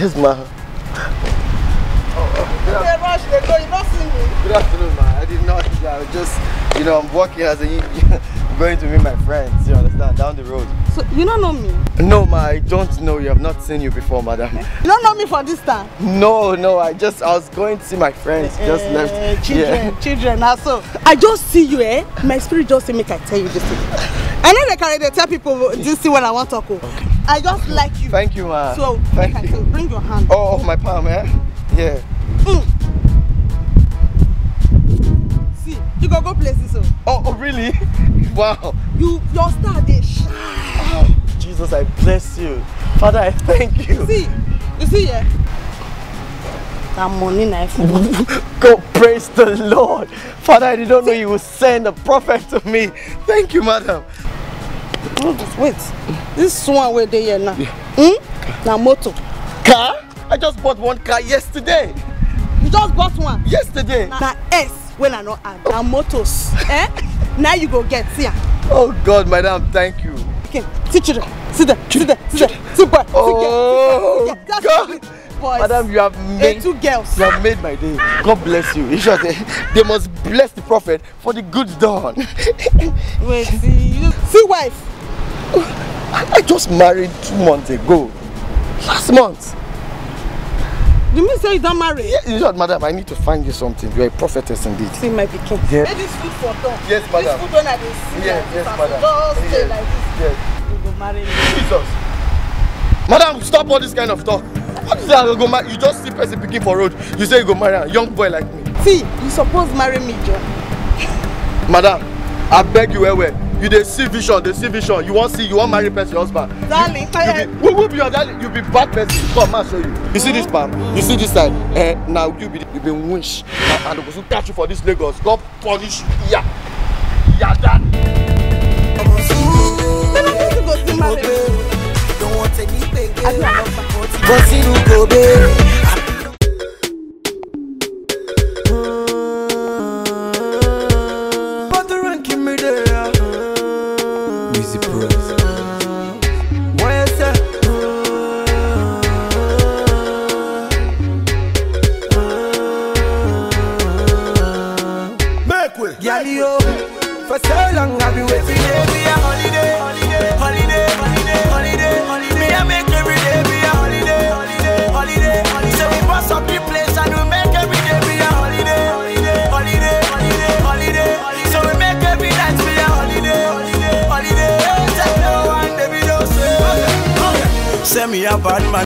Yes, ma. Okay, rush, they go. You don't see me. Good afternoon, ma. I did not. I was just, I'm working as a going to meet my friends. You understand? Down the road. So you don't know me? No, ma. I don't know you. I've not seen you before, madam. You don't know me for this time? No. I was going to see my friends. Just left. Children. Now so I just see you, eh? My spirit just say make I tell you this thing. I know they tell people this thing when I want to talk. Okay. I just like you. Thank you, ma. So thank you. Bring your hand. Oh, my palm, eh? Yeah. See, you go places so. Oh, really? Wow. Your star they shine. Oh, Jesus, I bless you. Father, I thank you. You see, yeah? That money knife. Go praise the Lord. Father, I didn't know you would send a prophet to me. Thank you, madam. Wait. This one where they here now. Now motor. Car? I just bought one car yesterday. You just bought one? Yesterday. Now S when I not add. Now motors. Eh? Now you go get here. Oh God, madam, thank you. Okay, sit there. Sit boy. Oh God. Boys. Madam, you have made 2 girls. You have made my day. God bless you. In short, they must bless the prophet for the good done. Wait, see wife. I just married 2 months ago. Last month. You mean say you don't marry? Yeah, in short, madam, I need to find you something. You are a prophetess indeed. See my pikin. Yeah. Hey, this food for dog. Yes, madam. This food when I see. Yes, madam. Just stay like this. Yes. You go marry me. Jesus. Madam, stop all this kind of talk. What is that? Go marry? You just see person picking for road. You say you go marry a young boy like me. See, you suppose marry me, John. Madam, I beg you, you dey see vision, You want marry person husband. Darling, who will be your darling? You be bad person. Come, man, show you. You see this palm? You see this side? Now you be wish. And they will catch you for this Lagos. God punish you. Yeah, that. Then I need to go see marry me. Don't want to be big. I do love her. Go see who go baby. For so long I've been waiting every holiday. Me I make every day be a holiday. So we bust up the place and we make every day be a holiday. So we make every night be a holiday. No one baby don't say. Send me a bad man